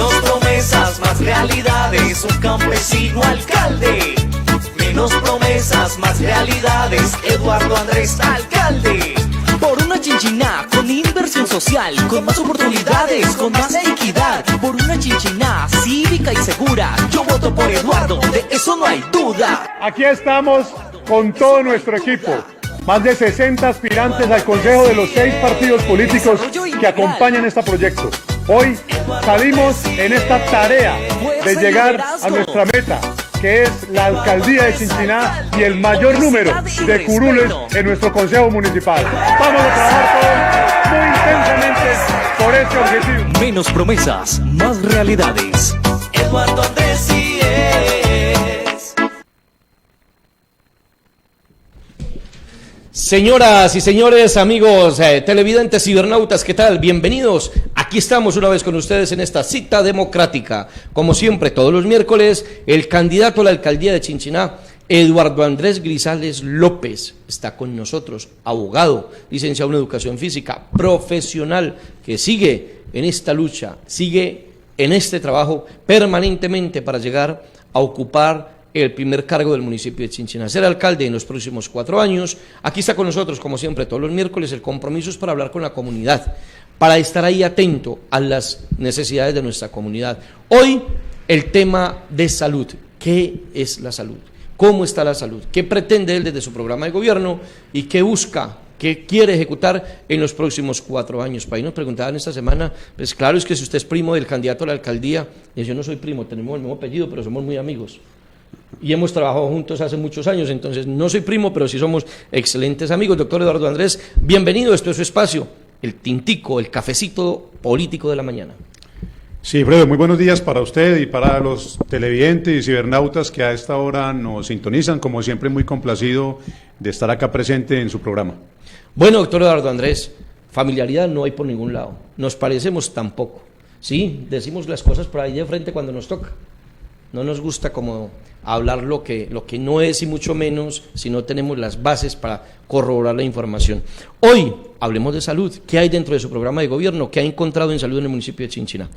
Menos promesas, más realidades, un campesino alcalde. Menos promesas, más realidades, Eduardo Andrés alcalde. Por una Chinchiná con inversión social, con más oportunidades, con más equidad. Por una Chinchiná cívica y segura, yo voto por Eduardo, de eso no hay duda. Aquí estamos con todo nuestro equipo. Más de 60 aspirantes al consejo de los 6 partidos políticos que acompañan este proyecto. Hoy salimos en esta tarea de llegar a nuestra meta, que es la alcaldía de Chinchiná y el mayor número de curules en nuestro consejo municipal. Vamos a trabajar todos muy intensamente por este objetivo. Menos promesas, más realidades. Eduardo Andrés sí es. Señoras y señores, amigos televidentes, cibernautas, ¿qué tal? Bienvenidos. Aquí estamos una vez con ustedes en esta cita democrática. Como siempre, todos los miércoles, el candidato a la alcaldía de Chinchiná, Eduardo Andrés Grisales López, está con nosotros, abogado, licenciado en educación física, profesional, que sigue en esta lucha, sigue en este trabajo permanentemente para llegar a ocupar el primer cargo del municipio de Chinchiná, ser alcalde en los próximos 4 años. Aquí está con nosotros, como siempre, todos los miércoles. El compromiso es para hablar con la comunidad, para estar ahí atento a las necesidades de nuestra comunidad. Hoy, el tema de salud. ¿Qué es la salud? ¿Cómo está la salud? ¿Qué pretende él desde su programa de gobierno? ¿Y qué busca? ¿Qué quiere ejecutar en los próximos 4 años? Para ahí nos preguntaban esta semana, pues claro, es que si usted es primo del candidato a la alcaldía, y yo no soy primo, tenemos el mismo apellido, pero somos muy amigos. Y hemos trabajado juntos hace muchos años, entonces no soy primo, pero sí somos excelentes amigos. Doctor Eduardo Andrés, bienvenido, esto es su espacio, el tintico, el cafecito político de la mañana. Sí, Fredo, muy buenos días para usted y para los televidentes y cibernautas que a esta hora nos sintonizan, como siempre muy complacido de estar acá presente en su programa. Bueno, doctor Eduardo Andrés, familiaridad no hay por ningún lado, nos parecemos tampoco, sí, decimos las cosas por ahí de frente cuando nos toca. No nos gusta como hablar lo que no es y mucho menos si no tenemos las bases para corroborar la información. Hoy hablemos de salud. ¿Qué hay dentro de su programa de gobierno? ¿Qué ha encontrado en salud en el municipio de Chinchiná?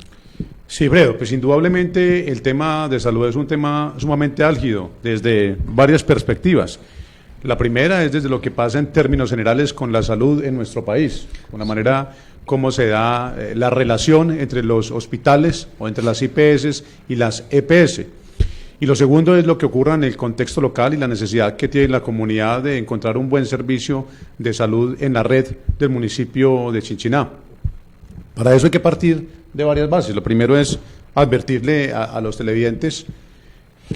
Sí, Fredo, pues indudablemente el tema de salud es un tema sumamente álgido desde varias perspectivas. La primera es desde lo que pasa en términos generales con la salud en nuestro país, con la manera cómo se da la relación entre los hospitales o entre las IPS y las EPS. Y lo segundo es lo que ocurre en el contexto local y la necesidad que tiene la comunidad de encontrar un buen servicio de salud en la red del municipio de Chinchiná. Para eso hay que partir de varias bases. Lo primero es advertirle a los televidentes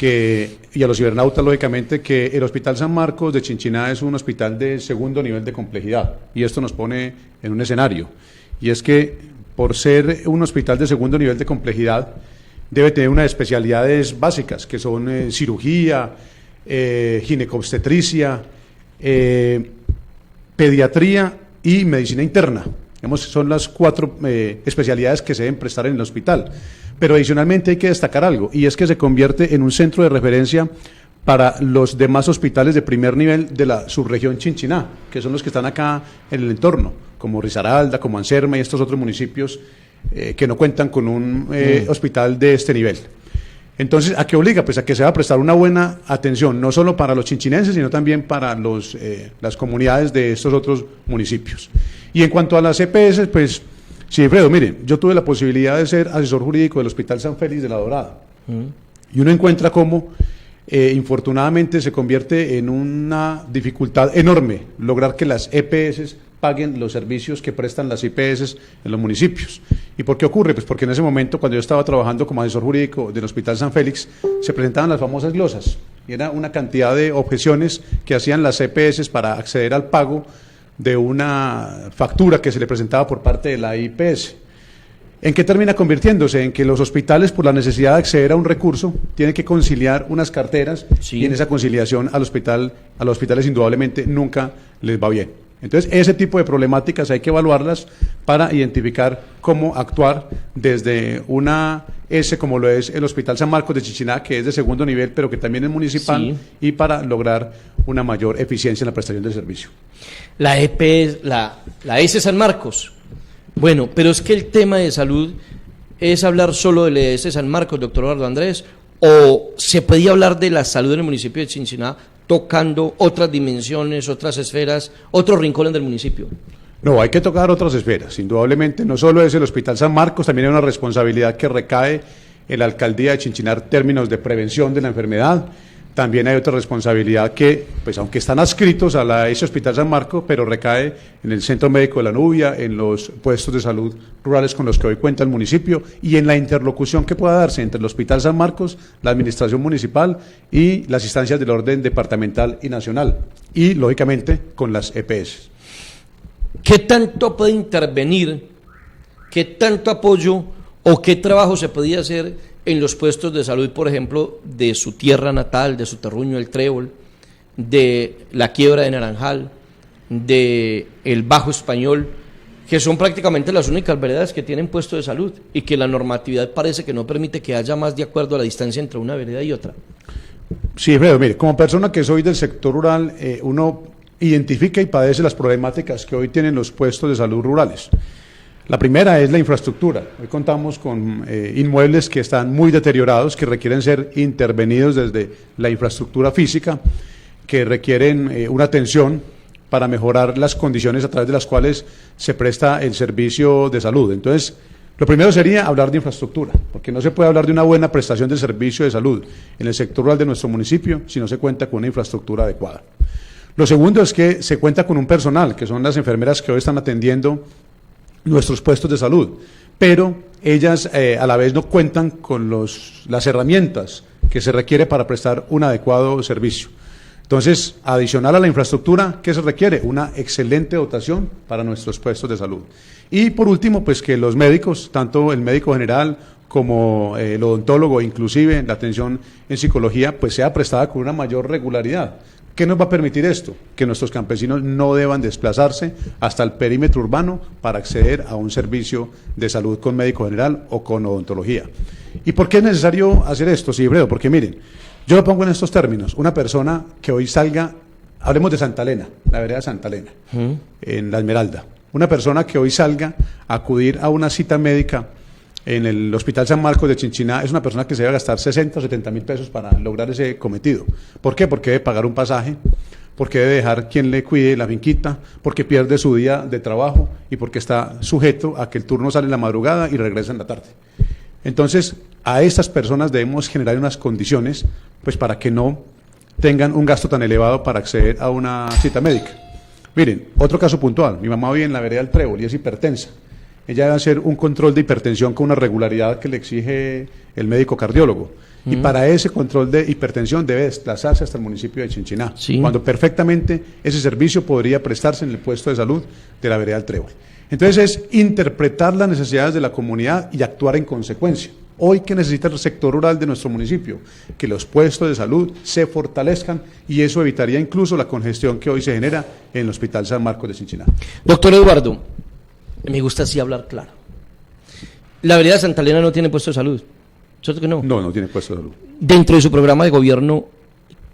y a los cibernautas, lógicamente, que el Hospital San Marcos de Chinchiná es un hospital de segundo nivel de complejidad, y esto nos pone en un escenario, y es que por ser un hospital de segundo nivel de complejidad, debe tener unas especialidades básicas, que son cirugía, ginecobstetricia, pediatría y medicina interna. Son las 4 especialidades que se deben prestar en el hospital. Pero adicionalmente hay que destacar algo, y es que se convierte en un centro de referencia para los demás hospitales de primer nivel de la subregión Chinchiná, que son los que están acá en el entorno, como Risaralda, como Anserma y estos otros municipios que no cuentan con un hospital de este nivel. Entonces, ¿a qué obliga? Pues a que se va a prestar una buena atención, no solo para los chinchinenses, sino también para las comunidades de estos otros municipios. Y en cuanto a las EPS, pues, sí, Fredo, mire, yo tuve la posibilidad de ser asesor jurídico del Hospital San Félix de la Dorada, y uno encuentra cómo, infortunadamente, se convierte en una dificultad enorme lograr que las EPS paguen los servicios que prestan las IPS en los municipios. ¿Y por qué ocurre? Pues porque en ese momento, cuando yo estaba trabajando como asesor jurídico del Hospital San Félix, se presentaban las famosas glosas, y era una cantidad de objeciones que hacían las EPS para acceder al pago de una factura que se le presentaba por parte de la IPS. ¿En qué termina convirtiéndose? En que los hospitales, por la necesidad de acceder a un recurso, tienen que conciliar unas carteras, sí, y en esa conciliación a los hospitales indudablemente nunca les va bien. Entonces, ese tipo de problemáticas hay que evaluarlas para identificar cómo actuar desde una S, como lo es el Hospital San Marcos de Chinchiná, que es de segundo nivel, pero que también es municipal, sí, y para lograr una mayor eficiencia en la prestación del servicio. La EP, la S San Marcos. Bueno, pero es que el tema de salud ¿Es hablar solo del ES San Marcos, doctor Eduardo Andrés? ¿O se podía hablar de la salud en el municipio de Chinchiná tocando otras dimensiones, otras esferas, otros rincones del municipio? No, hay que tocar otras esferas, indudablemente. No solo es el Hospital San Marcos, también hay una responsabilidad que recae en la alcaldía de Chinchiná en términos de prevención de la enfermedad. También hay otra responsabilidad que, pues aunque están adscritos a ese Hospital San Marcos, pero recae en el Centro Médico de la Nubia, en los puestos de salud rurales con los que hoy cuenta el municipio y en la interlocución que pueda darse entre el Hospital San Marcos, la administración municipal y las instancias del orden departamental y nacional, y lógicamente con las EPS. ¿Qué tanto puede intervenir, qué tanto apoyo o qué trabajo se podía hacer en los puestos de salud, por ejemplo, de su tierra natal, de su terruño, el Trébol, de la Quiebra de Naranjal, de el Bajo Español, que son prácticamente las únicas veredas que tienen puesto de salud y que la normatividad parece que no permite que haya más de acuerdo a la distancia entre una vereda y otra? Sí, Fredo, mire, como persona que soy del sector rural, uno identifica y padece las problemáticas que hoy tienen los puestos de salud rurales. La primera es la infraestructura. Hoy contamos con inmuebles que están muy deteriorados, que requieren ser intervenidos desde la infraestructura física, que requieren una atención para mejorar las condiciones a través de las cuales se presta el servicio de salud. Entonces, lo primero sería hablar de infraestructura, porque no se puede hablar de una buena prestación del servicio de salud en el sector rural de nuestro municipio si no se cuenta con una infraestructura adecuada. Lo segundo es que se cuenta con un personal, que son las enfermeras que hoy están atendiendo nuestros puestos de salud, pero ellas a la vez no cuentan con las herramientas que se requiere para prestar un adecuado servicio. Entonces, adicional a la infraestructura, ¿qué se requiere? Una excelente dotación para nuestros puestos de salud. Y por último, pues que los médicos, tanto el médico general como el odontólogo, inclusive la atención en psicología, pues sea prestada con una mayor regularidad. ¿Qué nos va a permitir esto? Que nuestros campesinos no deban desplazarse hasta el perímetro urbano para acceder a un servicio de salud con médico general o con odontología. ¿Y por qué es necesario hacer esto, Sigfredo? Porque miren, yo lo pongo en estos términos, una persona que hoy salga, hablemos de Santa Elena, la vereda de Santa Elena, en La Esmeralda, una persona que hoy salga a acudir a una cita médica en el Hospital San Marcos de Chinchiná, es una persona que se debe gastar 60 o 70 mil pesos para lograr ese cometido. ¿Por qué? Porque debe pagar un pasaje, porque debe dejar quien le cuide la finquita, porque pierde su día de trabajo y porque está sujeto a que el turno sale en la madrugada y regresa en la tarde. Entonces, a estas personas debemos generar unas condiciones pues para que no tengan un gasto tan elevado para acceder a una cita médica. Miren, otro caso puntual, mi mamá vive en la vereda del Trébol y es hipertensa. Ella debe hacer un control de hipertensión con una regularidad que le exige el médico cardiólogo. Y para ese control de hipertensión debe desplazarse hasta el municipio de Chinchiná, cuando perfectamente ese servicio podría prestarse en el puesto de salud de la vereda del Trébol. Entonces es interpretar las necesidades de la comunidad y actuar en consecuencia. Hoy, ¿qué necesita el sector rural de nuestro municipio? Que los puestos de salud se fortalezcan y eso evitaría incluso la congestión que hoy se genera en el Hospital San Marcos de Chinchiná. Doctor Eduardo, me gusta así hablar claro. La vereda de Santa Elena no tiene puesto de salud, ¿cierto que no? No, no tiene puesto de salud. Dentro de su programa de gobierno,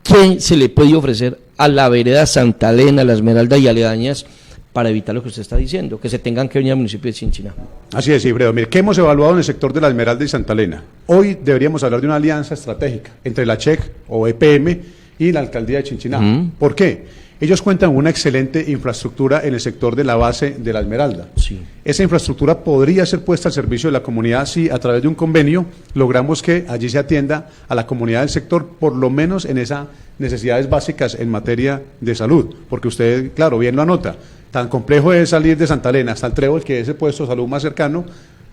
¿qué se le puede ofrecer a la vereda Santa Elena, La Esmeralda y aledañas para evitar lo que usted está diciendo, que se tengan que venir al municipio de Chinchiná? Así es, Fredo. Mire, ¿qué hemos evaluado en el sector de La Esmeralda y Santa Elena? Hoy deberíamos hablar de una alianza estratégica entre la CHEC o EPM y la alcaldía de Chinchiná. ¿Por qué? Ellos cuentan con una excelente infraestructura en el sector de la base de La Esmeralda. Sí. Esa infraestructura podría ser puesta al servicio de la comunidad si a través de un convenio logramos que allí se atienda a la comunidad del sector, por lo menos en esas necesidades básicas en materia de salud. Porque usted, claro, bien lo anota, tan complejo es salir de Santa Elena hasta el Trébol, que es el puesto de salud más cercano,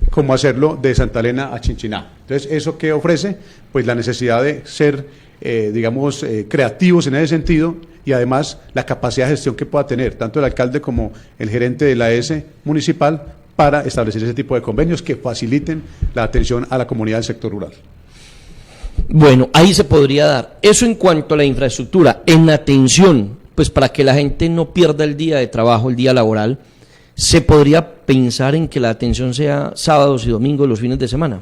como hacerlo de Santa Elena a Chinchiná. Entonces, ¿eso qué ofrece? Pues la necesidad de ser creativos en ese sentido y además la capacidad de gestión que pueda tener tanto el alcalde como el gerente de la ES municipal para establecer ese tipo de convenios que faciliten la atención a la comunidad del sector rural. Bueno, ahí se podría dar. Eso en cuanto a la infraestructura. En atención, pues para que la gente no pierda el día de trabajo, el día laboral, ¿se podría pensar en que la atención sea sábados y domingos, los fines de semana?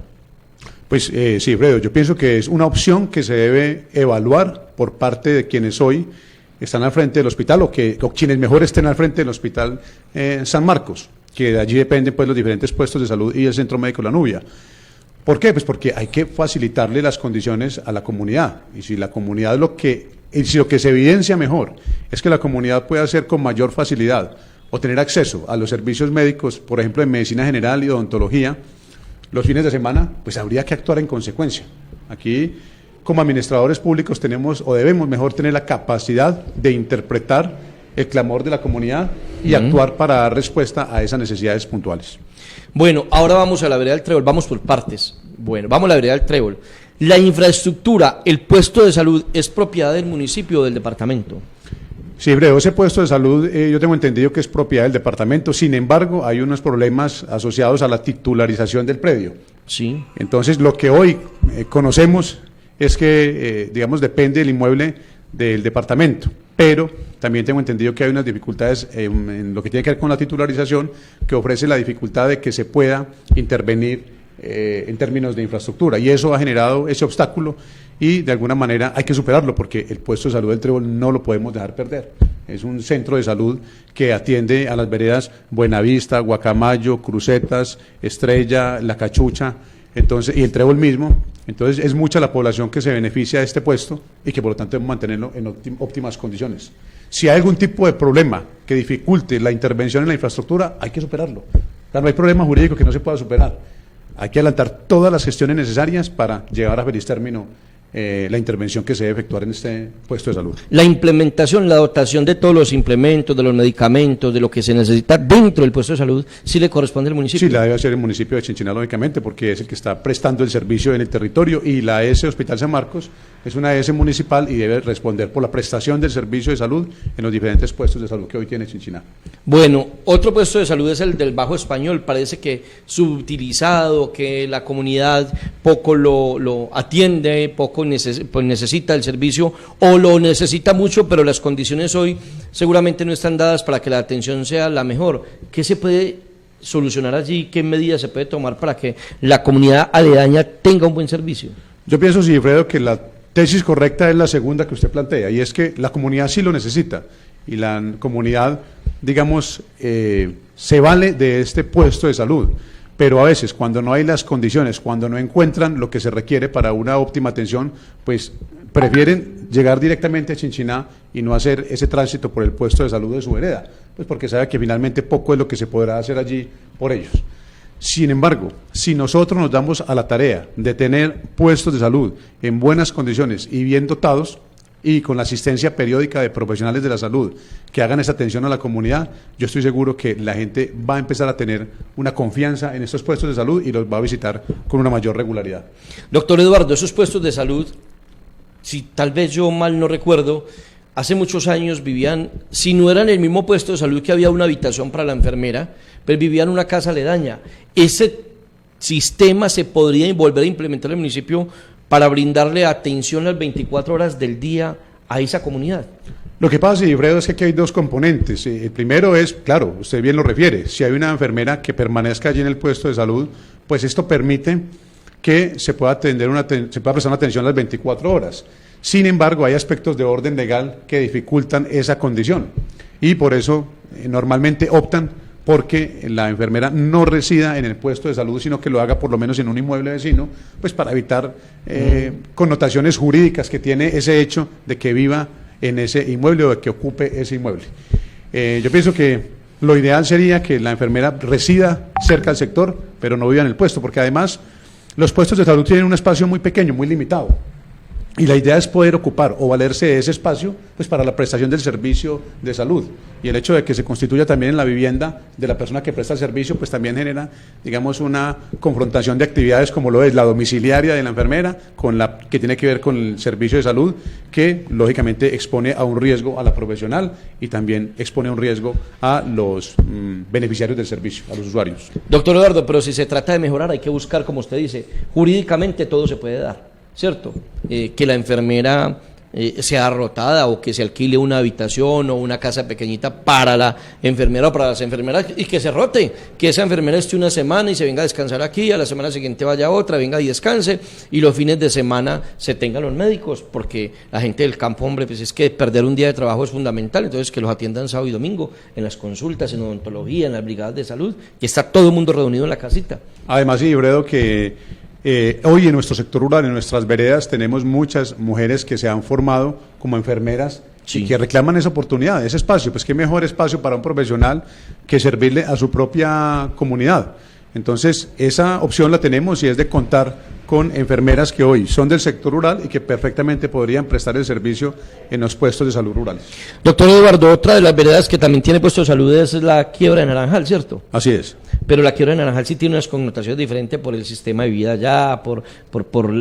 Pues sí, Fredo, yo pienso que es una opción que se debe evaluar por parte de quienes hoy están al frente del hospital o quienes mejor estén al frente del hospital San Marcos, que de allí dependen pues los diferentes puestos de salud y el Centro Médico de la Nubia. ¿Por qué? Pues porque hay que facilitarle las condiciones a la comunidad. Y si la comunidad si lo que se evidencia mejor es que la comunidad puede hacer con mayor facilidad o tener acceso a los servicios médicos, por ejemplo, en medicina general y odontología, los fines de semana, pues habría que actuar en consecuencia. Aquí, como administradores públicos, tenemos o debemos mejor tener la capacidad de interpretar el clamor de la comunidad y actuar para dar respuesta a esas necesidades puntuales. Bueno, ahora vamos a la vereda del Trébol, vamos por partes. Bueno, vamos a la vereda del Trébol. La infraestructura, el puesto de salud, ¿es propiedad del municipio o del departamento? Sí, Breo, ese puesto de salud yo tengo entendido que es propiedad del departamento, sin embargo hay unos problemas asociados a la titularización del predio. Sí. Entonces lo que hoy conocemos es que, digamos, depende del inmueble del departamento, pero también tengo entendido que hay unas dificultades en lo que tiene que ver con la titularización, que ofrece la dificultad de que se pueda intervenir en términos de infraestructura, y eso ha generado ese obstáculo y de alguna manera hay que superarlo porque el puesto de salud del Trébol no lo podemos dejar perder. Es un centro de salud que atiende a las veredas Buenavista, Guacamayo, Crucetas, Estrella, La Cachucha, entonces, y el Trébol mismo. Entonces es mucha la población que se beneficia de este puesto y que por lo tanto debemos mantenerlo en óptimas condiciones. Si hay algún tipo de problema que dificulte la intervención en la infraestructura, hay que superarlo. O sea, no hay problema jurídico que no se pueda superar. Hay que adelantar todas las gestiones necesarias para llevar a feliz término la intervención que se debe efectuar en este puesto de salud. La implementación, la dotación de todos los implementos, de los medicamentos, de lo que se necesita dentro del puesto de salud, ¿sí le corresponde al municipio? Sí, la debe hacer el municipio de Chinchiná, lógicamente, porque es el que está prestando el servicio en el territorio, y la AS Hospital San Marcos es una AS municipal y debe responder por la prestación del servicio de salud en los diferentes puestos de salud que hoy tiene Chinchiná. Bueno, otro puesto de salud es el del Bajo Español, parece que subutilizado, que la comunidad poco lo atiende, poco pues necesita el servicio o lo necesita mucho, pero las condiciones hoy seguramente no están dadas para que la atención sea la mejor. ¿Qué se puede solucionar allí? ¿Qué medidas se puede tomar para que la comunidad aledaña tenga un buen servicio? Yo pienso, Sigifredo, que la tesis correcta es la segunda que usted plantea, y es que la comunidad sí lo necesita, y la comunidad, digamos, se vale de este puesto de salud. Pero a veces, cuando no hay las condiciones, cuando no encuentran lo que se requiere para una óptima atención, pues prefieren llegar directamente a Chinchiná y no hacer ese tránsito por el puesto de salud de su vereda, pues porque sabe que finalmente poco es lo que se podrá hacer allí por ellos. Sin embargo, si nosotros nos damos a la tarea de tener puestos de salud en buenas condiciones y bien dotados, y con la asistencia periódica de profesionales de la salud que hagan esa atención a la comunidad, yo estoy seguro que la gente va a empezar a tener una confianza en estos puestos de salud y los va a visitar con una mayor regularidad. Doctor Eduardo, esos puestos de salud, si tal vez yo mal no recuerdo, hace muchos años vivían, si no eran el mismo puesto de salud que había una habitación para la enfermera, pues vivían en una casa aledaña. Ese sistema se podría volver a implementar en el municipio para brindarle atención las 24 horas del día a esa comunidad. Lo que pasa, Sigifredo, es que aquí hay dos componentes. El primero es, claro, usted bien lo refiere, si hay una enfermera que permanezca allí en el puesto de salud, pues esto permite que se pueda se pueda prestar una atención las 24 horas. Sin embargo, hay aspectos de orden legal que dificultan esa condición, y por eso normalmente optan porque la enfermera no resida en el puesto de salud, sino que lo haga por lo menos en un inmueble vecino, pues para evitar connotaciones jurídicas que tiene ese hecho de que viva en ese inmueble o de que ocupe ese inmueble. Yo pienso que lo ideal sería que la enfermera resida cerca del sector, pero no viva en el puesto, porque además los puestos de salud tienen un espacio muy pequeño, muy limitado. Y la idea es poder ocupar o valerse de ese espacio pues para la prestación del servicio de salud. Y el hecho de que se constituya también en la vivienda de la persona que presta el servicio, pues también genera, digamos, una confrontación de actividades como lo es la domiciliaria de la enfermera con la que tiene que ver con el servicio de salud, que lógicamente expone a un riesgo a la profesional y también expone a un riesgo a los beneficiarios del servicio, a los usuarios. Doctor Eduardo, pero si se trata de mejorar hay que buscar, como usted dice, jurídicamente todo se puede dar, ¿cierto? Que la enfermera sea rotada o que se alquile una habitación o una casa pequeñita para la enfermera o para las enfermeras y que se rote, que esa enfermera esté una semana y se venga a descansar aquí, a la semana siguiente vaya otra, venga y descanse, y los fines de semana se tengan los médicos, porque la gente del campo, hombre, pues es que perder un día de trabajo es fundamental, entonces que los atiendan sábado y domingo en las consultas, en odontología, en las brigadas de salud, y está todo el mundo reunido en la casita. Además, Ibredo, que Hoy en nuestro sector rural, en nuestras veredas, tenemos muchas mujeres que se han formado como enfermeras y que reclaman esa oportunidad, ese espacio. Pues qué mejor espacio para un profesional que servirle a su propia comunidad. Entonces, esa opción la tenemos y es de contar con enfermeras que hoy son del sector rural y que perfectamente podrían prestar el servicio en los puestos de salud rurales. Doctor Eduardo, otra de las veredas que también tiene puesto de salud es la Quiebra de Naranjal, ¿cierto? Así es. Pero la Quiebra de Naranjal sí tiene unas connotaciones diferentes por el sistema de vida allá, por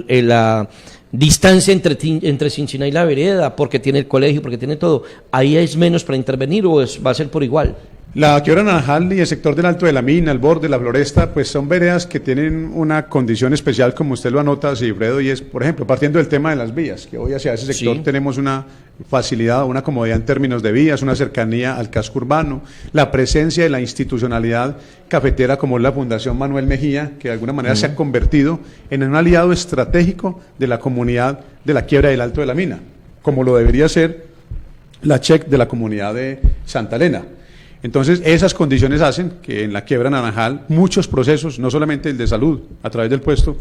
la distancia entre Chinchiná y la vereda, porque tiene el colegio, porque tiene todo. ¿Ahí es menos para intervenir o va a ser por igual? La Quiebra Naranjal y el sector del Alto de la Mina, el borde, la Floresta, pues son veredas que tienen una condición especial, como usted lo anota, Sigfredo, y es, por ejemplo, partiendo del tema de las vías, que hoy hacia ese sector tenemos una facilidad, una comodidad en términos de vías, una cercanía al casco urbano, la presencia de la institucionalidad cafetera como es la Fundación Manuel Mejía, que de alguna manera se ha convertido en un aliado estratégico de la comunidad de la Quiebra del Alto de la Mina, como lo debería ser la CHEC de la comunidad de Santa Elena. Entonces, esas condiciones hacen que en la Quiebra Naranjal muchos procesos, no solamente el de salud a través del puesto,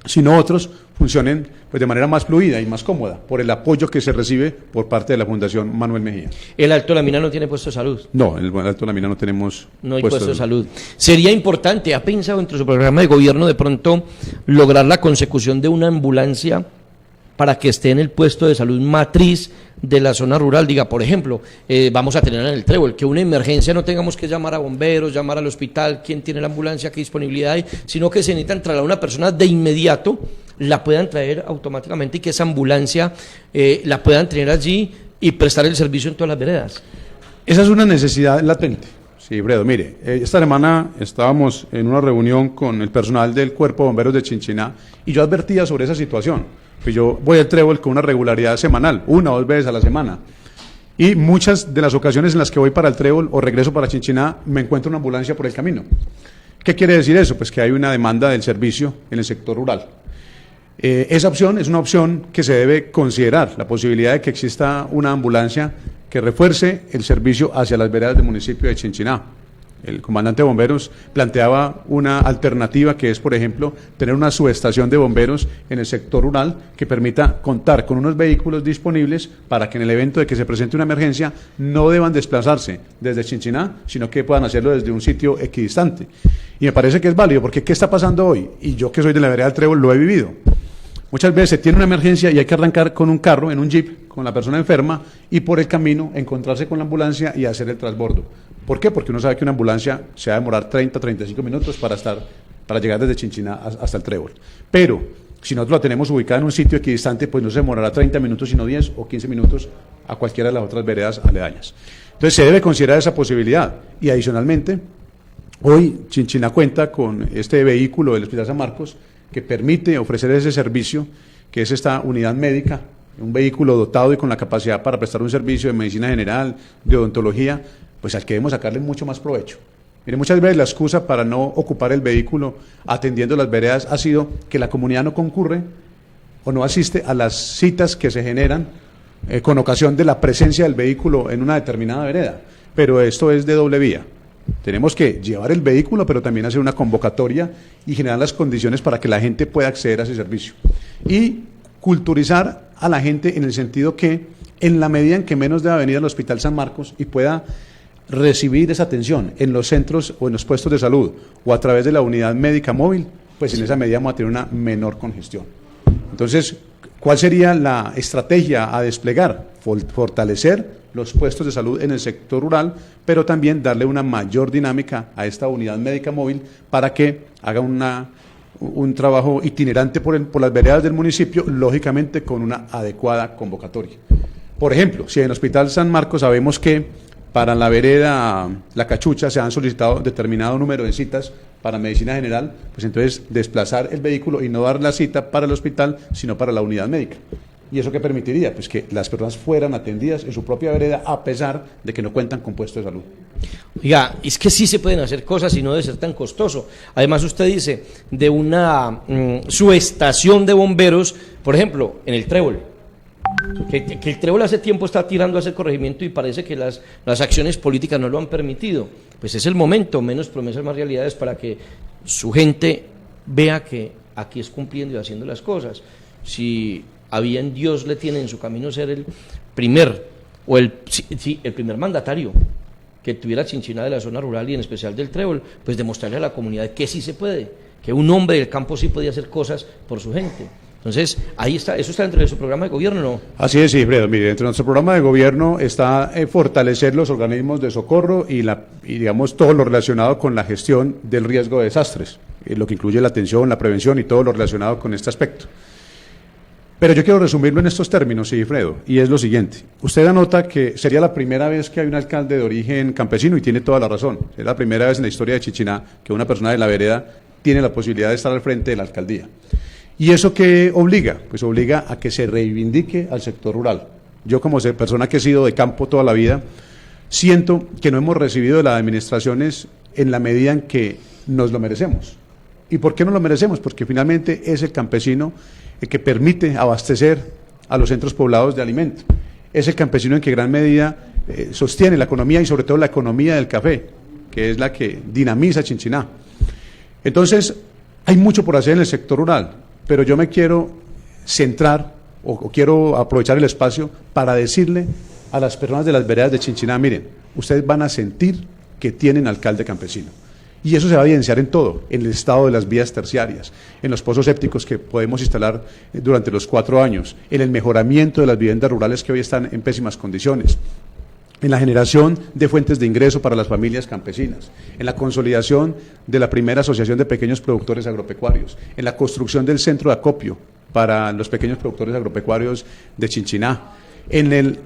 sino otros funcionen pues de manera más fluida y más cómoda por el apoyo que se recibe por parte de la Fundación Manuel Mejía. ¿El Alto de la Mina no tiene puesto de salud? No, en el Alto de la Mina no tenemos puesto de salud. Sería importante, ¿ha pensado entre su programa de gobierno de pronto lograr la consecución de una ambulancia para que esté en el puesto de salud matriz de la zona rural? Diga, por ejemplo, vamos a tener en el Trébol, que una emergencia no tengamos que llamar a bomberos, llamar al hospital, quién tiene la ambulancia, qué disponibilidad hay, sino que se necesita trasladar a una persona de inmediato, la puedan traer automáticamente y que esa ambulancia la puedan tener allí y prestar el servicio en todas las veredas. Esa es una necesidad latente. Sí, Bredo, mire, esta semana estábamos en una reunión con el personal del Cuerpo de Bomberos de Chinchiná y yo advertía sobre esa situación. Pues yo voy al Trébol con una regularidad semanal, 1 o 2 veces a la semana. Y muchas de las ocasiones en las que voy para el Trébol o regreso para Chinchiná, me encuentro una ambulancia por el camino. ¿Qué quiere decir eso? Pues que hay una demanda del servicio en el sector rural. Esa opción es una opción que se debe considerar, la posibilidad de que exista una ambulancia que refuerce el servicio hacia las veredas del municipio de Chinchiná. El comandante de bomberos planteaba una alternativa que es, por ejemplo, tener una subestación de bomberos en el sector rural que permita contar con unos vehículos disponibles para que en el evento de que se presente una emergencia no deban desplazarse desde Chinchiná, sino que puedan hacerlo desde un sitio equidistante. Y me parece que es válido, porque ¿qué está pasando hoy? Y yo que soy de la vereda del Trébol lo he vivido. Muchas veces se tiene una emergencia y hay que arrancar con un carro, en un jeep, con la persona enferma y por el camino encontrarse con la ambulancia y hacer el transbordo. ¿Por qué? Porque uno sabe que una ambulancia se va a demorar 30, 35 minutos para llegar desde Chinchiná hasta el Trébol. Pero si nosotros la tenemos ubicada en un sitio equidistante, pues no se demorará 30 minutos, sino 10 o 15 minutos a cualquiera de las otras veredas aledañas. Entonces se debe considerar esa posibilidad. Y adicionalmente, hoy Chinchiná cuenta con este vehículo del Hospital San Marcos que permite ofrecer ese servicio, que es esta unidad médica, un vehículo dotado y con la capacidad para prestar un servicio de medicina general, de odontología, pues al que debemos sacarle mucho más provecho. Mire, muchas veces la excusa para no ocupar el vehículo atendiendo las veredas ha sido que la comunidad no concurre o no asiste a las citas que se generan con ocasión de la presencia del vehículo en una determinada vereda. Pero esto es de doble vía. Tenemos que llevar el vehículo, pero también hacer una convocatoria y generar las condiciones para que la gente pueda acceder a ese servicio. Y culturizar a la gente en el sentido que, en la medida en que menos deba venir al Hospital San Marcos y pueda recibir esa atención en los centros o en los puestos de salud o a través de la unidad médica móvil, pues en esa medida vamos a tener una menor congestión. Entonces, ¿cuál sería la estrategia a desplegar? Fortalecer los puestos de salud en el sector rural, pero también darle una mayor dinámica a esta unidad médica móvil para que haga un trabajo itinerante por las veredas del municipio, lógicamente con una adecuada convocatoria. Por ejemplo, si en el Hospital San Marcos sabemos que para la vereda La Cachucha se han solicitado determinado número de citas para medicina general, pues entonces desplazar el vehículo y no dar la cita para el hospital, sino para la unidad médica. ¿Y eso qué permitiría? Pues que las personas fueran atendidas en su propia vereda a pesar de que no cuentan con puesto de salud. Oiga, es que sí se pueden hacer cosas y no debe ser tan costoso. Además, usted dice de una subestación de bomberos, por ejemplo, en el Trébol. Que el Trébol hace tiempo está tirando a ese corregimiento y parece que las acciones políticas no lo han permitido. Pues es el momento, menos promesas, más realidades, para que su gente vea que aquí es cumpliendo y haciendo las cosas. Si a bien Dios le tiene en su camino ser el primer, o el primer mandatario que tuviera Chinchiná de la zona rural y en especial del Trébol, pues demostrarle a la comunidad que sí se puede, que un hombre del campo sí podía hacer cosas por su gente. Entonces, ahí está, ¿eso está dentro de su programa de gobierno, no? Así es, sí, Fredo. Mire, dentro de nuestro programa de gobierno está fortalecer los organismos de socorro y digamos, todo lo relacionado con la gestión del riesgo de desastres, lo que incluye la atención, la prevención y todo lo relacionado con este aspecto. Pero yo quiero resumirlo en estos términos, sí, Fredo, y es lo siguiente. Usted anota que sería la primera vez que hay un alcalde de origen campesino, y tiene toda la razón. Es la primera vez en la historia de Chinchiná que una persona de la vereda tiene la posibilidad de estar al frente de la alcaldía. ¿Y eso qué obliga? Pues obliga a que se reivindique al sector rural. Yo, como persona que he sido de campo toda la vida, siento que no hemos recibido de las administraciones en la medida en que nos lo merecemos. ¿Y por qué no lo merecemos? Porque finalmente es el campesino el que permite abastecer a los centros poblados de alimento. Es el campesino en que en gran medida sostiene la economía y sobre todo la economía del café, que es la que dinamiza Chinchiná. Entonces, hay mucho por hacer en el sector rural, pero yo me quiero centrar o quiero aprovechar el espacio para decirle a las personas de las veredas de Chinchiná, miren, ustedes van a sentir que tienen alcalde campesino. Y eso se va a evidenciar en todo, en el estado de las vías terciarias, en los pozos sépticos que podemos instalar durante los 4 años, en el mejoramiento de las viviendas rurales que hoy están en pésimas condiciones, en la generación de fuentes de ingreso para las familias campesinas, en la consolidación de la primera asociación de pequeños productores agropecuarios, en la construcción del centro de acopio para los pequeños productores agropecuarios de Chinchiná, en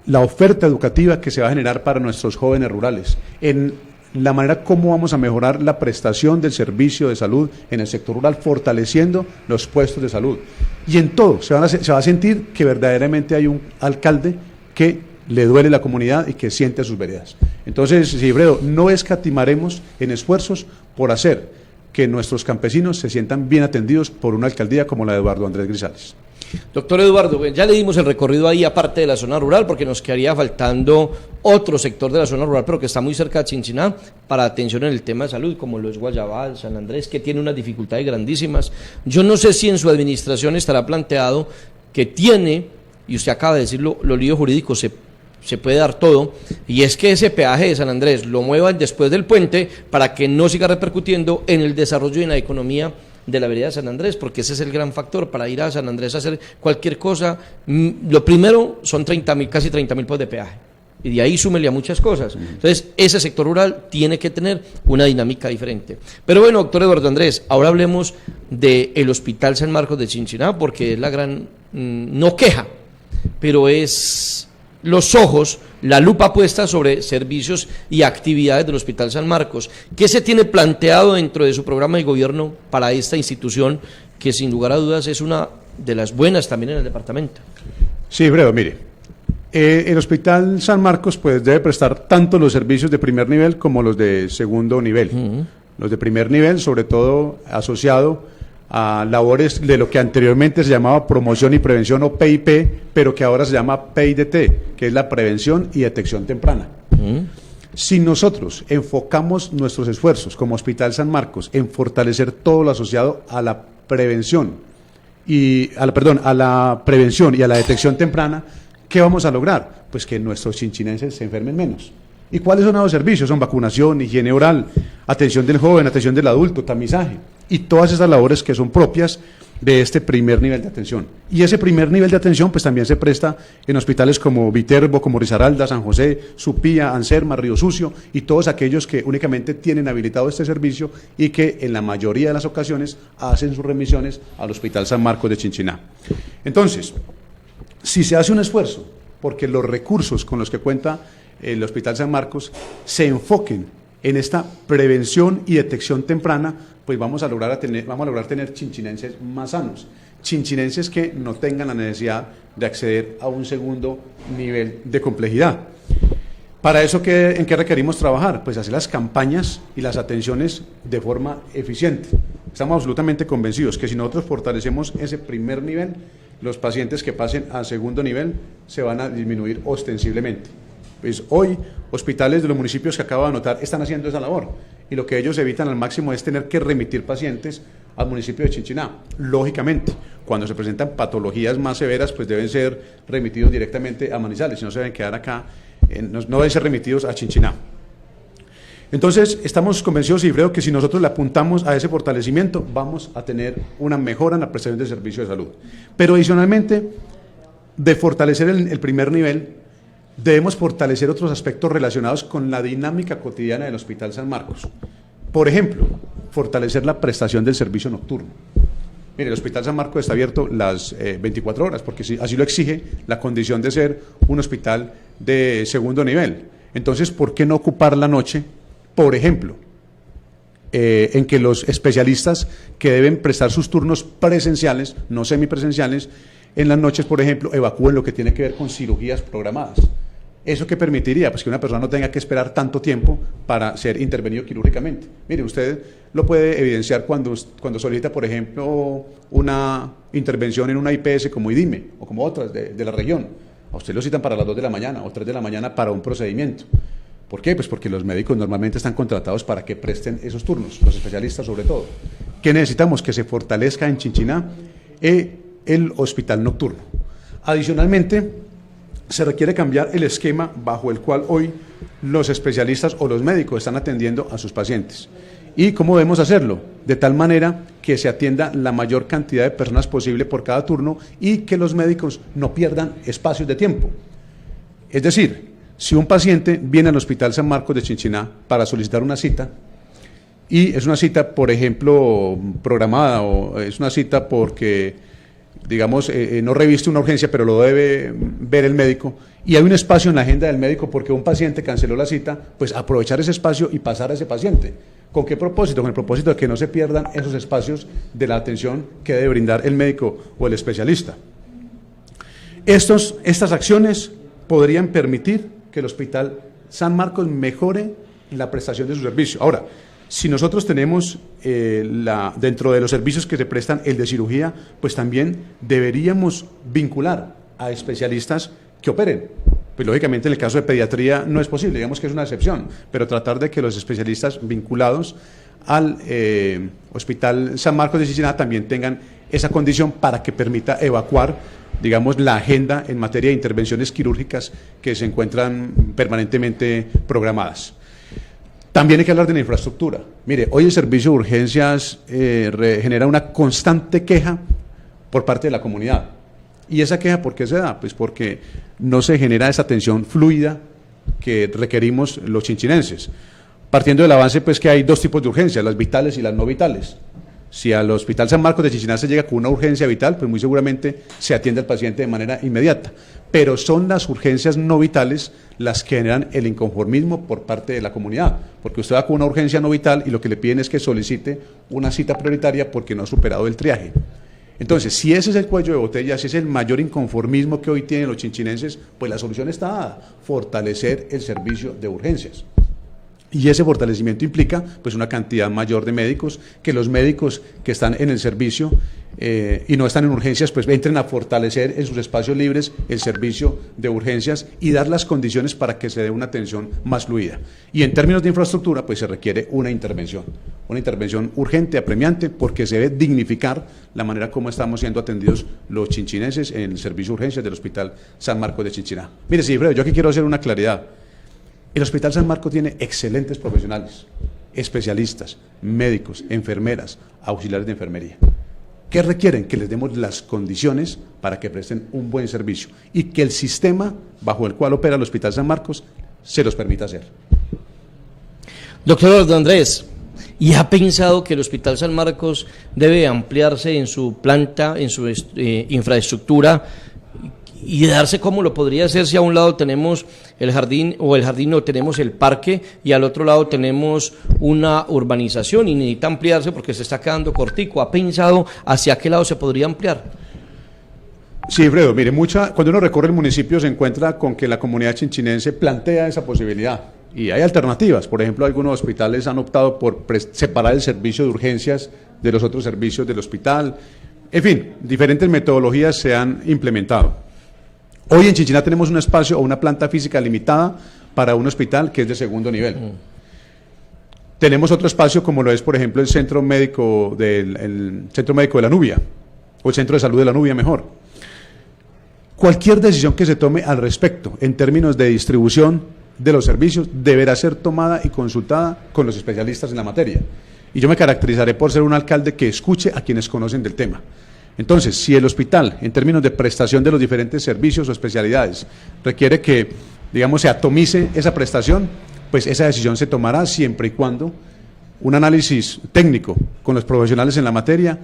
la oferta educativa que se va a generar para nuestros jóvenes rurales, en la manera como vamos a mejorar la prestación del servicio de salud en el sector rural, fortaleciendo los puestos de salud. Y en todo se va a sentir que verdaderamente hay un alcalde que le duele la comunidad y que siente sus veredas. Entonces, Sigfredo, no escatimaremos en esfuerzos por hacer que nuestros campesinos se sientan bien atendidos por una alcaldía como la de Eduardo Andrés Grisales. Doctor Eduardo, ya le dimos el recorrido ahí aparte de la zona rural, porque nos quedaría faltando otro sector de la zona rural, pero que está muy cerca de Chinchiná, para atención en el tema de salud, como lo es Guayabal, San Andrés, que tiene unas dificultades grandísimas. Yo no sé si en su administración estará planteado que tiene, y usted acaba de decirlo, los líos jurídicos se puede dar todo, y es que ese peaje de San Andrés lo muevan después del puente para que no siga repercutiendo en el desarrollo y en la economía de la vereda de San Andrés, porque ese es el gran factor para ir a San Andrés a hacer cualquier cosa. Lo primero son 30.000, casi 30.000 pesos de peaje, y de ahí súmele a muchas cosas. Entonces, ese sector rural tiene que tener una dinámica diferente. Pero bueno, doctor Eduardo Andrés, ahora hablemos del Hospital San Marcos de Chinchiná, porque es la gran, no queja, pero es los ojos, la lupa puesta sobre servicios y actividades del Hospital San Marcos. ¿Qué se tiene planteado dentro de su programa de gobierno para esta institución, que sin lugar a dudas es una de las buenas también en el departamento? Sí, Fredo, mire, el Hospital San Marcos pues debe prestar tanto los servicios de primer nivel como los de segundo nivel. Los de primer nivel, sobre todo asociado a labores de lo que anteriormente se llamaba promoción y prevención, o PIP, pero que ahora se llama PIDT, que es la prevención y detección temprana. Si nosotros enfocamos nuestros esfuerzos como Hospital San Marcos en fortalecer todo lo asociado a la prevención a la prevención y a la detección temprana, ¿qué vamos a lograr? Pues que nuestros chinchinenses se enfermen menos. ¿Y cuáles son los servicios? Son vacunación, higiene oral, atención del joven, atención del adulto, tamizaje, y todas esas labores que son propias de este primer nivel de atención. Y ese primer nivel de atención pues también se presta en hospitales como Viterbo, como Risaralda, San José, Supía, Anserma, Río Sucio, y todos aquellos que únicamente tienen habilitado este servicio y que en la mayoría de las ocasiones hacen sus remisiones al Hospital San Marcos de Chinchiná. Entonces, si se hace un esfuerzo porque los recursos con los que cuenta el Hospital San Marcos se enfoquen en esta prevención y detección temprana, pues vamos a lograr tener chinchinenses más sanos, chinchinenses que no tengan la necesidad de acceder a un segundo nivel de complejidad. Para eso, ¿en qué requerimos trabajar? Pues hacer las campañas y las atenciones de forma eficiente. Estamos absolutamente convencidos que si nosotros fortalecemos ese primer nivel, los pacientes que pasen al segundo nivel se van a disminuir ostensiblemente. Pues hoy, hospitales de los municipios que acabo de anotar están haciendo esa labor, y lo que ellos evitan al máximo es tener que remitir pacientes al municipio de Chinchiná. Lógicamente, cuando se presentan patologías más severas, pues deben ser remitidos directamente a Manizales, y no se deben quedar acá, no deben ser remitidos a Chinchiná. Entonces, estamos convencidos, Sigifredo, que si nosotros le apuntamos a ese fortalecimiento, vamos a tener una mejora en la prestación de servicio de salud. Pero adicionalmente, de fortalecer el primer nivel, debemos fortalecer otros aspectos relacionados con la dinámica cotidiana del Hospital San Marcos. Por ejemplo, fortalecer la prestación del servicio nocturno. Mire, el Hospital San Marcos está abierto las 24 horas, porque así lo exige la condición de ser un hospital de segundo nivel. Entonces, ¿por qué no ocupar la noche? Por ejemplo, en que los especialistas que deben prestar sus turnos presenciales, no semipresenciales, en las noches, por ejemplo, evacúen lo que tiene que ver con cirugías programadas. ¿Eso qué permitiría? Pues que una persona no tenga que esperar tanto tiempo para ser intervenido quirúrgicamente. Mire, usted lo puede evidenciar cuando solicita, por ejemplo, una intervención en una IPS como IDIME o como otras de la región. A usted lo citan para las 2 de la mañana o 3 de la mañana para un procedimiento. ¿Por qué? Pues porque los médicos normalmente están contratados para que presten esos turnos, los especialistas sobre todo. ¿Qué necesitamos? Que se fortalezca en Chinchiná el hospital nocturno. Adicionalmente, se requiere cambiar el esquema bajo el cual hoy los especialistas o los médicos están atendiendo a sus pacientes. ¿Y cómo debemos hacerlo? De tal manera que se atienda la mayor cantidad de personas posible por cada turno y que los médicos no pierdan espacios de tiempo. Es decir, si un paciente viene al Hospital San Marcos de Chinchiná para solicitar una cita, y es una cita, por ejemplo, programada, o es una cita porque, digamos, no reviste una urgencia, pero lo debe ver el médico, y hay un espacio en la agenda del médico porque un paciente canceló la cita, pues aprovechar ese espacio y pasar a ese paciente. ¿Con qué propósito? Con el propósito de que no se pierdan esos espacios de la atención que debe brindar el médico o el especialista. Estas acciones podrían permitir que el Hospital San Marcos mejore la prestación de su servicio. Ahora, si nosotros tenemos dentro de los servicios que se prestan el de cirugía, pues también deberíamos vincular a especialistas que operen. Pues lógicamente en el caso de pediatría no es posible, digamos que es una excepción, pero tratar de que los especialistas vinculados al Hospital San Marcos de Chinchiná también tengan esa condición para que permita evacuar, digamos, la agenda en materia de intervenciones quirúrgicas que se encuentran permanentemente programadas. También hay que hablar de la infraestructura. Mire, hoy el servicio de urgencias genera una constante queja por parte de la comunidad. ¿Y esa queja por qué se da? Pues porque no se genera esa atención fluida que requerimos los chinchinenses. Partiendo del avance, pues que hay dos tipos de urgencias, las vitales y las no vitales. Si al Hospital San Marcos de Chinchiná se llega con una urgencia vital, pues muy seguramente se atiende al paciente de manera inmediata. Pero son las urgencias no vitales las que generan el inconformismo por parte de la comunidad, porque usted va con una urgencia no vital y lo que le piden es que solicite una cita prioritaria porque no ha superado el triaje. Entonces, si ese es el cuello de botella, si ese es el mayor inconformismo que hoy tienen los chinchinenses, pues la solución está dada: fortalecer el servicio de urgencias. Y ese fortalecimiento implica pues una cantidad mayor de médicos, que los médicos que están en el servicio y no están en urgencias, pues entren a fortalecer en sus espacios libres el servicio de urgencias y dar las condiciones para que se dé una atención más fluida. Y en términos de infraestructura, pues se requiere una intervención urgente, apremiante, porque se debe dignificar la manera como estamos siendo atendidos los chinchinenses en el servicio de urgencias del Hospital San Marcos de Chinchiná. Mire, Sigifredo, yo aquí quiero hacer una claridad. El Hospital San Marcos tiene excelentes profesionales, especialistas, médicos, enfermeras, auxiliares de enfermería. ¿Qué requieren? Que les demos las condiciones para que presten un buen servicio y que el sistema bajo el cual opera el Hospital San Marcos se los permita hacer. Doctor Eduardo Andrés, ¿y ha pensado que el Hospital San Marcos debe ampliarse en su planta, en su infraestructura, y darse como lo podría hacer si a un lado tenemos el jardín no tenemos el parque y al otro lado tenemos una urbanización y necesita ampliarse porque se está quedando cortico? ¿Ha pensado hacia qué lado se podría ampliar? Sí, Fredo, mire, cuando uno recorre el municipio se encuentra con que la comunidad chinchinense plantea esa posibilidad y hay alternativas. Por ejemplo, algunos hospitales han optado por separar el servicio de urgencias de los otros servicios del hospital. En fin, diferentes metodologías se han implementado. Hoy en Chinchiná tenemos un espacio o una planta física limitada para un hospital que es de segundo nivel. Tenemos otro espacio como lo es, por ejemplo, el Centro Médico el Centro Médico de la Nubia, o el Centro de Salud de la Nubia mejor. Cualquier decisión que se tome al respecto, en términos de distribución de los servicios, deberá ser tomada y consultada con los especialistas en la materia. Y yo me caracterizaré por ser un alcalde que escuche a quienes conocen del tema. Entonces, si el hospital, en términos de prestación de los diferentes servicios o especialidades, requiere que, digamos, se atomice esa prestación, pues esa decisión se tomará siempre y cuando un análisis técnico con los profesionales en la materia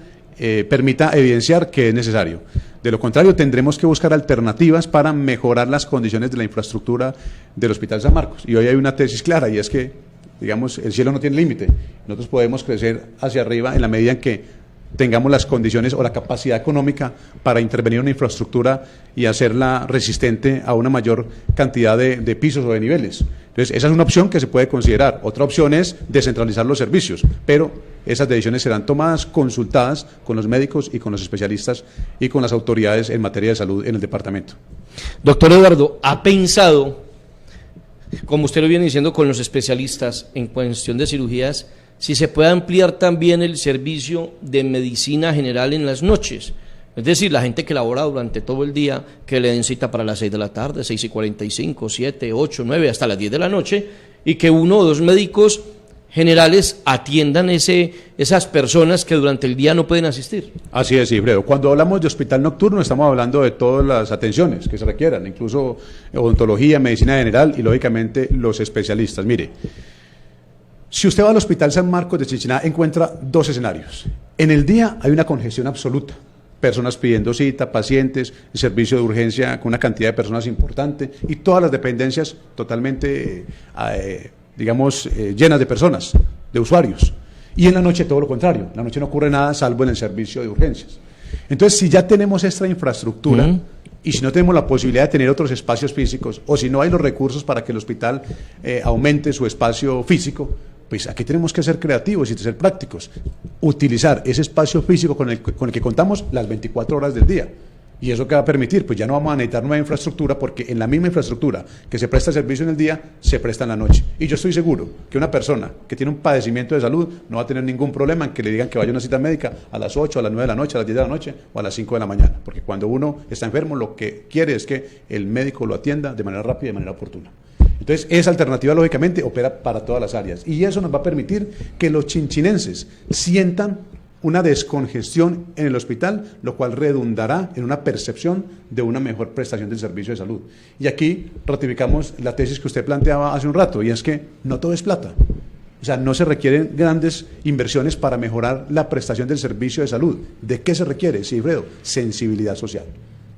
permita evidenciar que es necesario. De lo contrario, tendremos que buscar alternativas para mejorar las condiciones de la infraestructura del Hospital San Marcos. Y hoy hay una tesis clara, y es que, digamos, el cielo no tiene límite. Nosotros podemos crecer hacia arriba en la medida en que tengamos las condiciones o la capacidad económica para intervenir en una infraestructura y hacerla resistente a una mayor cantidad de pisos o de niveles. Entonces, esa es una opción que se puede considerar. Otra opción es descentralizar los servicios, pero esas decisiones serán tomadas, consultadas con los médicos y con los especialistas y con las autoridades en materia de salud en el departamento. Doctor Eduardo, ¿ha pensado, como usted lo viene diciendo, con los especialistas en cuestión de cirugías, si se puede ampliar también el servicio de medicina general en las noches? Es decir, la gente que labora durante todo el día, que le den cita para las 6 de la tarde, 6:45, 7, 8, 9, hasta las 10 de la noche, y que 1 o 2 médicos generales atiendan esas personas que durante el día no pueden asistir. Así es, Fredo. Cuando hablamos de hospital nocturno estamos hablando de todas las atenciones que se requieran, incluso odontología, medicina general y lógicamente los especialistas. Mire, si usted va al Hospital San Marcos de Chinchiná encuentra 2 escenarios. En el día hay una congestión absoluta, personas pidiendo cita, pacientes, el servicio de urgencia con una cantidad de personas importante y todas las dependencias totalmente llenas de personas, de usuarios. Y en la noche todo lo contrario, en la noche no ocurre nada salvo en el servicio de urgencias. Entonces, si ya tenemos esta infraestructura y si no tenemos la posibilidad de tener otros espacios físicos o si no hay los recursos para que el hospital aumente su espacio físico, pues aquí tenemos que ser creativos y ser prácticos, utilizar ese espacio físico con el que contamos las 24 horas del día. ¿Y eso qué va a permitir? Pues ya no vamos a necesitar nueva infraestructura porque en la misma infraestructura que se presta servicio en el día, se presta en la noche. Y yo estoy seguro que una persona que tiene un padecimiento de salud no va a tener ningún problema en que le digan que vaya a una cita médica a las 8, a las 9 de la noche, a las 10 de la noche o a las 5 de la mañana. Porque cuando uno está enfermo, lo que quiere es que el médico lo atienda de manera rápida y de manera oportuna. Entonces, esa alternativa, lógicamente, opera para todas las áreas. Y eso nos va a permitir que los chinchinenses sientan una descongestión en el hospital, lo cual redundará en una percepción de una mejor prestación del servicio de salud. Y aquí ratificamos la tesis que usted planteaba hace un rato, y es que no todo es plata. O sea, no se requieren grandes inversiones para mejorar la prestación del servicio de salud. ¿De qué se requiere, Sigfredo? Sensibilidad social.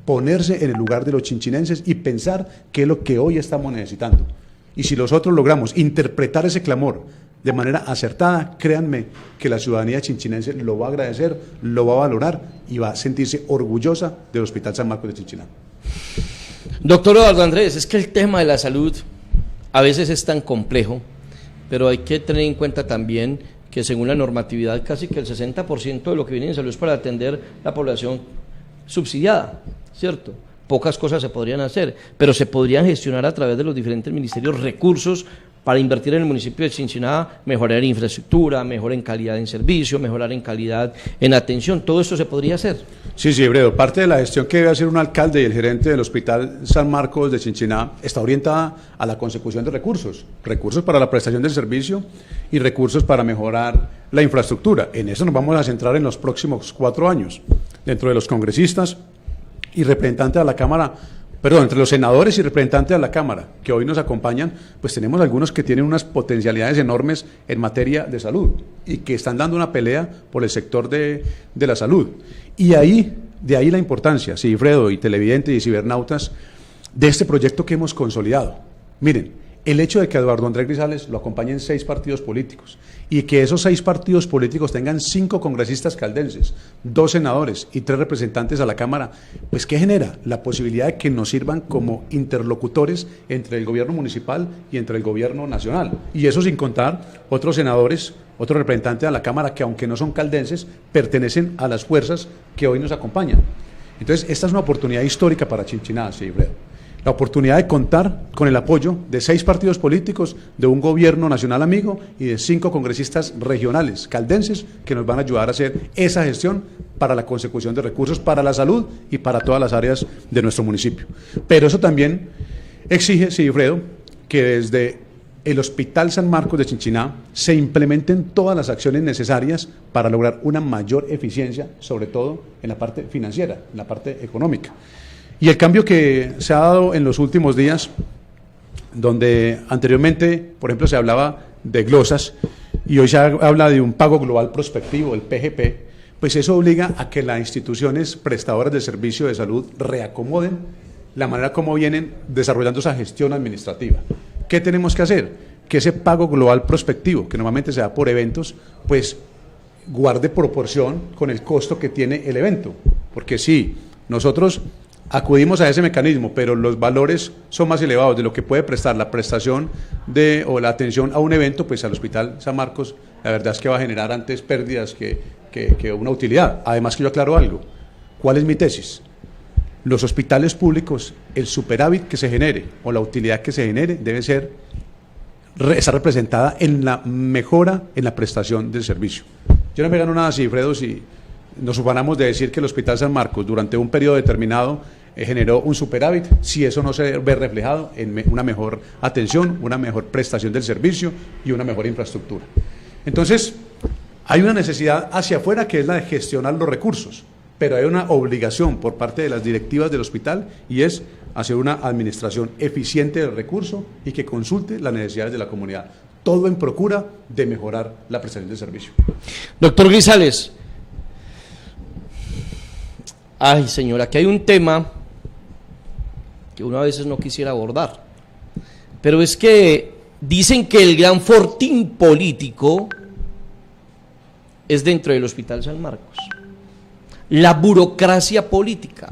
Ponerse en el lugar de los chinchinenses y pensar qué es lo que hoy estamos necesitando. Y si nosotros logramos interpretar ese clamor de manera acertada, créanme que la ciudadanía chinchinense lo va a agradecer, lo va a valorar y va a sentirse orgullosa del Hospital San Marcos de Chinchiná. Doctor Eduardo Andrés, es que el tema de la salud a veces es tan complejo, pero hay que tener en cuenta también que según la normatividad casi que el 60% de lo que viene en salud es para atender la población subsidiada, ¿cierto? Pocas cosas se podrían hacer, pero se podrían gestionar a través de los diferentes ministerios recursos para invertir en el municipio de Chinchiná, mejorar en infraestructura, mejorar en calidad en servicio, mejorar en calidad en atención. Todo esto se podría hacer. Sí, Bredo. Parte de la gestión que debe hacer un alcalde y el gerente del Hospital San Marcos de Chinchiná está orientada a la consecución de recursos para la prestación del servicio y recursos para mejorar la infraestructura. En eso nos vamos a centrar en los próximos 4 años. Dentro de los congresistas y representantes de la Cámara, entre los senadores y representantes de la Cámara que hoy nos acompañan, pues tenemos algunos que tienen unas potencialidades enormes en materia de salud y que están dando una pelea por el sector de la salud. Y de ahí la importancia, Sigfredo y televidentes y cibernautas, de este proyecto que hemos consolidado. Miren, el hecho de que Eduardo Andrés Grisales lo acompañen 6 partidos políticos y que esos 6 partidos políticos tengan 5 congresistas caldenses, 2 senadores y 3 representantes a la Cámara, pues ¿qué genera? La posibilidad de que nos sirvan como interlocutores entre el gobierno municipal y entre el gobierno nacional. Y eso sin contar otros senadores, otros representantes a la Cámara que aunque no son caldenses, pertenecen a las fuerzas que hoy nos acompañan. Entonces, esta es una oportunidad histórica para Chinchiná, Sigfredo. la oportunidad de contar con el apoyo de 6 partidos políticos, de un gobierno nacional amigo y de 5 congresistas regionales caldenses que nos van a ayudar a hacer esa gestión para la consecución de recursos para la salud y para todas las áreas de nuestro municipio. Pero eso también exige, Sigifredo, que desde el Hospital San Marcos de Chinchiná se implementen todas las acciones necesarias para lograr una mayor eficiencia, sobre todo en la parte financiera, en la parte económica. Y el cambio que se ha dado en los últimos días, donde anteriormente, por ejemplo, se hablaba de glosas y hoy se habla de un pago global prospectivo, el PGP, pues eso obliga a que las instituciones prestadoras de servicio de salud reacomoden la manera como vienen desarrollando esa gestión administrativa. ¿Qué tenemos que hacer? Que ese pago global prospectivo, que normalmente se da por eventos, pues guarde proporción con el costo que tiene el evento. Porque sí, nosotros acudimos a ese mecanismo, pero los valores son más elevados de lo que puede prestar la prestación o la atención a un evento, pues al Hospital San Marcos, la verdad es que va a generar antes pérdidas que una utilidad. Además que yo aclaro algo, ¿cuál es mi tesis? Los hospitales públicos, el superávit que se genere o la utilidad que se genere debe estar representada en la mejora en la prestación del servicio. Yo no me gano nada, Sigifredo, si nos ufanamos de decir que el Hospital San Marcos durante un periodo determinado generó un superávit, si eso no se ve reflejado en una mejor atención, una mejor prestación del servicio y una mejor infraestructura. Entonces, hay una necesidad hacia afuera que es la de gestionar los recursos, pero hay una obligación por parte de las directivas del hospital y es hacer una administración eficiente del recurso y que consulte las necesidades de la comunidad. Todo en procura de mejorar la prestación del servicio. Doctor Grisales, ay señora, aquí hay un tema que uno a veces no quisiera abordar, pero es que dicen que el gran fortín político es dentro del Hospital San Marcos. La burocracia política,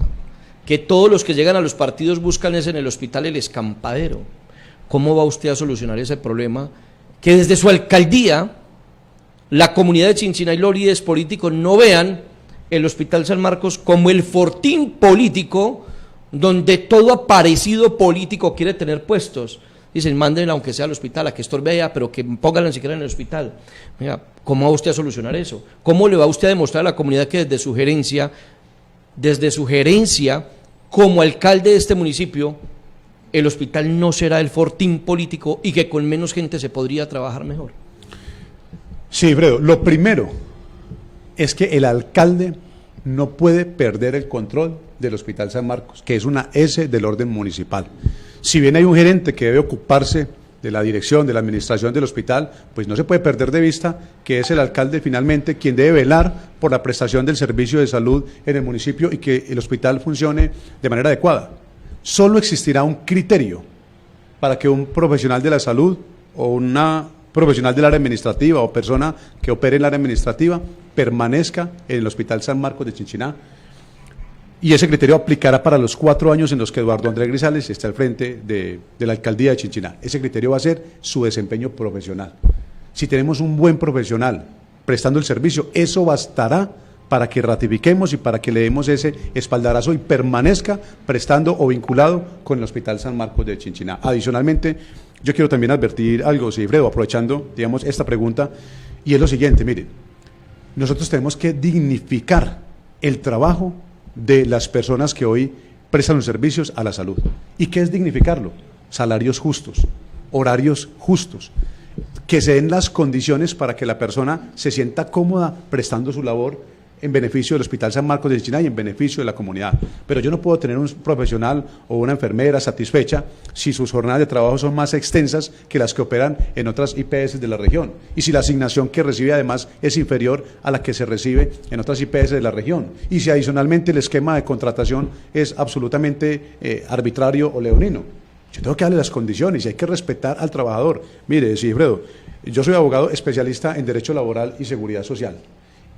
que todos los que llegan a los partidos buscan es en el hospital el escampadero. ¿Cómo va usted a solucionar ese problema? Que desde su alcaldía, la comunidad de Chinchiná y los líderes políticos no vean el Hospital San Marcos como el fortín político donde todo aparecido político quiere tener puestos. Dicen, mándenla aunque sea al hospital, a que estorbe allá, pero que pónganla siquiera en el hospital. Mira, ¿cómo va usted a solucionar eso? ¿Cómo le va usted a demostrar a la comunidad que desde su gerencia, como alcalde de este municipio, el hospital no será el fortín político y que con menos gente se podría trabajar mejor? Sí, Fredo, lo primero es que el alcalde no puede perder el control del Hospital San Marcos, que es una S del orden municipal. Si bien hay un gerente que debe ocuparse de la dirección, de la administración del hospital, pues no se puede perder de vista que es el alcalde finalmente quien debe velar por la prestación del servicio de salud en el municipio y que el hospital funcione de manera adecuada. Solo existirá un criterio para que un profesional de la salud o una profesional del área administrativa o persona que opere en el área administrativa permanezca en el Hospital San Marcos de Chinchiná. Y ese criterio aplicará para los 4 años en los que Eduardo Andrés Grisales esté al frente de la alcaldía de Chinchiná. Ese criterio va a ser su desempeño profesional. Si tenemos un buen profesional prestando el servicio, eso bastará para que ratifiquemos y para que le demos ese espaldarazo y permanezca prestando o vinculado con el Hospital San Marcos de Chinchiná. Adicionalmente, yo quiero también advertir algo, Sigifredo, aprovechando, digamos, esta pregunta, y es lo siguiente, miren, nosotros tenemos que dignificar el trabajo de las personas que hoy prestan los servicios a la salud. ¿Y qué es dignificarlo? Salarios justos, horarios justos, que se den las condiciones para que la persona se sienta cómoda prestando su labor en beneficio del Hospital San Marcos de Chinchiná y en beneficio de la comunidad. Pero yo no puedo tener un profesional o una enfermera satisfecha si sus jornadas de trabajo son más extensas que las que operan en otras IPS de la región y si la asignación que recibe además es inferior a la que se recibe en otras IPS de la región y si adicionalmente el esquema de contratación es absolutamente arbitrario o leonino. Yo tengo que darle las condiciones y hay que respetar al trabajador. Mire, Sigifredo, yo soy abogado especialista en Derecho Laboral y Seguridad Social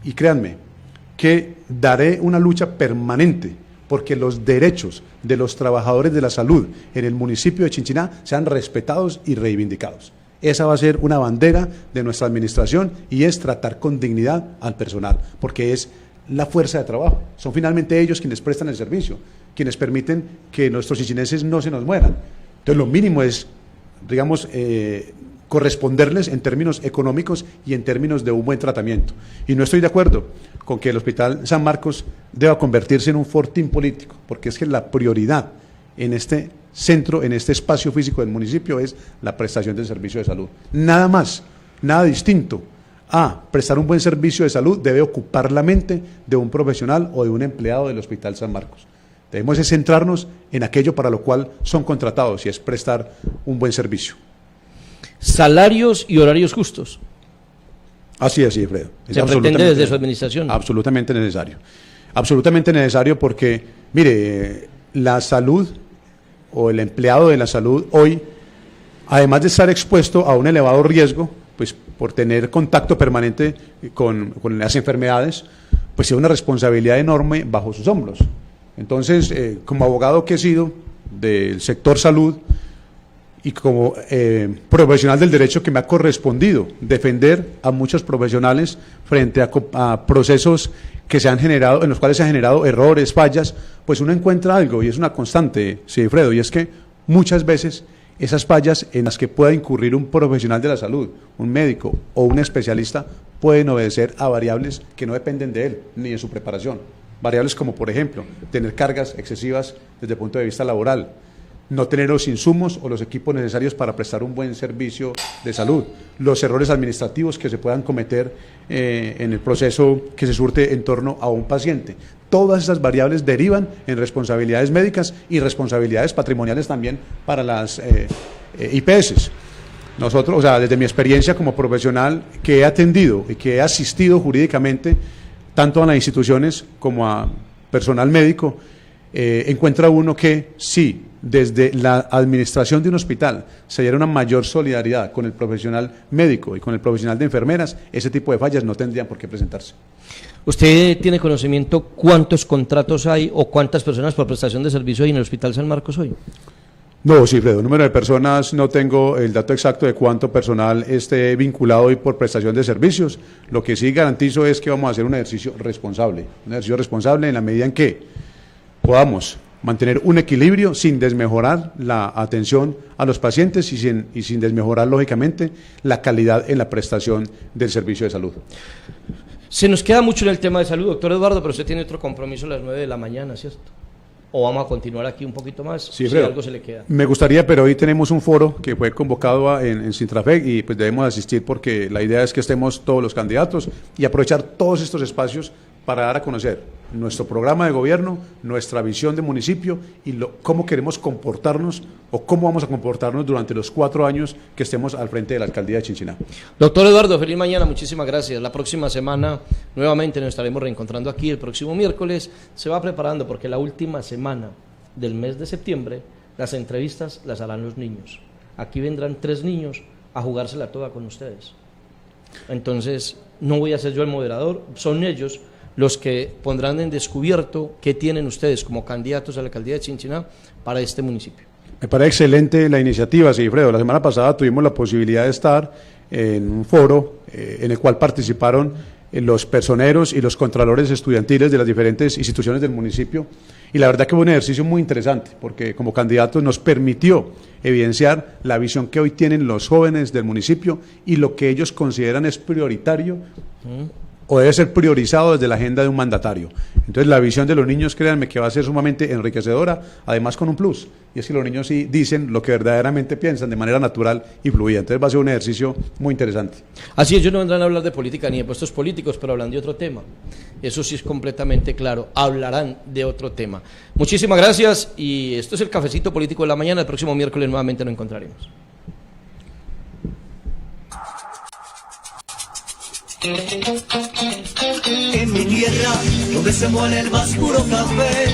y créanme que daré una lucha permanente porque los derechos de los trabajadores de la salud en el municipio de Chinchiná sean respetados y reivindicados. Esa va a ser una bandera de nuestra administración y es tratar con dignidad al personal, porque es la fuerza de trabajo. Son finalmente ellos quienes prestan el servicio. quienes permiten que nuestros chichineses no se nos mueran. Entonces lo mínimo es, digamos, corresponderles en términos económicos y en términos de un buen tratamiento. Y no estoy de acuerdo con que el Hospital San Marcos deba convertirse en un fortín político, porque es que la prioridad en este centro, en este espacio físico del municipio, es la prestación del servicio de salud. Nada más, nada distinto a prestar un buen servicio de salud debe ocupar la mente de un profesional o de un empleado del Hospital San Marcos. Debemos centrarnos en aquello para lo cual son contratados, y es prestar un buen servicio. Salarios y horarios justos. Así es, Alfredo. ¿Se pretende desde su administración? Absolutamente necesario. Absolutamente necesario porque, mire, la salud o el empleado de la salud hoy, además de estar expuesto a un elevado riesgo, pues por tener contacto permanente con las enfermedades, pues es una responsabilidad enorme bajo sus hombros. Entonces, como abogado que he sido del sector salud y como profesional del derecho que me ha correspondido defender a muchos profesionales frente a procesos que se han generado, en los cuales se han generado errores, fallas, pues uno encuentra algo, y es una constante, Sigfredo, y es que muchas veces esas fallas en las que pueda incurrir un profesional de la salud, un médico o un especialista, pueden obedecer a variables que no dependen de él ni de su preparación. Variables como, por ejemplo, tener cargas excesivas desde el punto de vista laboral, no tener los insumos o los equipos necesarios para prestar un buen servicio de salud, los errores administrativos que se puedan cometer en el proceso que se surte en torno a un paciente. Todas esas variables derivan en responsabilidades médicas y responsabilidades patrimoniales también para las IPS. Nosotros, o sea, desde mi experiencia como profesional que he atendido y que he asistido jurídicamente tanto a las instituciones como a personal médico, encuentra uno que sí, desde la administración de un hospital se diera una mayor solidaridad con el profesional médico y con el profesional de enfermeras, ese tipo de fallas no tendrían por qué presentarse. ¿Usted tiene conocimiento cuántos contratos hay o cuántas personas por prestación de servicio hay en el Hospital San Marcos hoy? No, sí, Fredo, número de personas, no tengo el dato exacto de cuánto personal esté vinculado hoy por prestación de servicios. Lo que sí garantizo es que vamos a hacer un ejercicio responsable en la medida en que podamos mantener un equilibrio sin desmejorar la atención a los pacientes y sin desmejorar, lógicamente, la calidad en la prestación del servicio de salud. Se nos queda mucho en el tema de salud, doctor Eduardo, pero usted tiene otro compromiso a las 9 de la mañana, ¿cierto? ¿O vamos a continuar aquí un poquito más? Sí, si algo se le queda. Me gustaría, pero hoy tenemos un foro que fue convocado en Sintrafec y pues debemos asistir porque la idea es que estemos todos los candidatos y aprovechar todos estos espacios para dar a conocer nuestro programa de gobierno, nuestra visión de municipio y cómo queremos comportarnos o cómo vamos a comportarnos durante los 4 años que estemos al frente de la alcaldía de Chinchiná. Doctor Eduardo, feliz mañana, muchísimas gracias. La próxima semana nuevamente nos estaremos reencontrando aquí el próximo miércoles. Se va preparando porque la última semana del mes de septiembre las entrevistas las harán los niños. Aquí vendrán 3 niños a jugársela toda con ustedes. Entonces, no voy a ser yo el moderador, son ellos los que pondrán en descubierto qué tienen ustedes como candidatos a la alcaldía de Chinchiná para este municipio. Me parece excelente la iniciativa, Sigfredo. La semana pasada tuvimos la posibilidad de estar en un foro en el cual participaron los personeros y los contralores estudiantiles de las diferentes instituciones del municipio, y la verdad que fue un ejercicio muy interesante porque como candidatos nos permitió evidenciar la visión que hoy tienen los jóvenes del municipio y lo que ellos consideran es prioritario o debe ser priorizado desde la agenda de un mandatario. Entonces la visión de los niños, créanme que va a ser sumamente enriquecedora, además con un plus, y es que los niños sí dicen lo que verdaderamente piensan de manera natural y fluida. Entonces va a ser un ejercicio muy interesante. Así es, ellos no vendrán a hablar de política ni de puestos políticos, pero hablan de otro tema. Eso sí es completamente claro, hablarán de otro tema. Muchísimas gracias, y esto es el Cafecito Político de la Mañana. El próximo miércoles nuevamente nos encontraremos. En mi tierra, donde se muele el más puro café,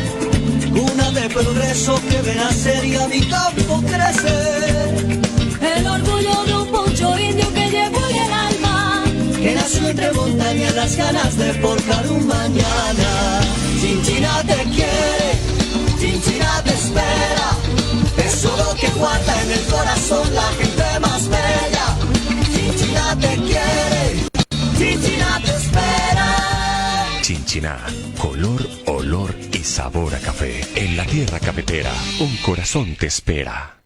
cuna de progreso que ve nacer y a mi campo crecer. El orgullo de un poncho indio que llevo en el alma, Que nació entre montañas, las ganas de forjar un mañana. Chinchiná te quiere, Chinchiná te espera, eso lo que guarda en el corazón la gente más bella. Chinchiná te quiere, Chinchiná te espera. Chinchiná, color, olor y sabor a café. En la tierra cafetera, un corazón te espera.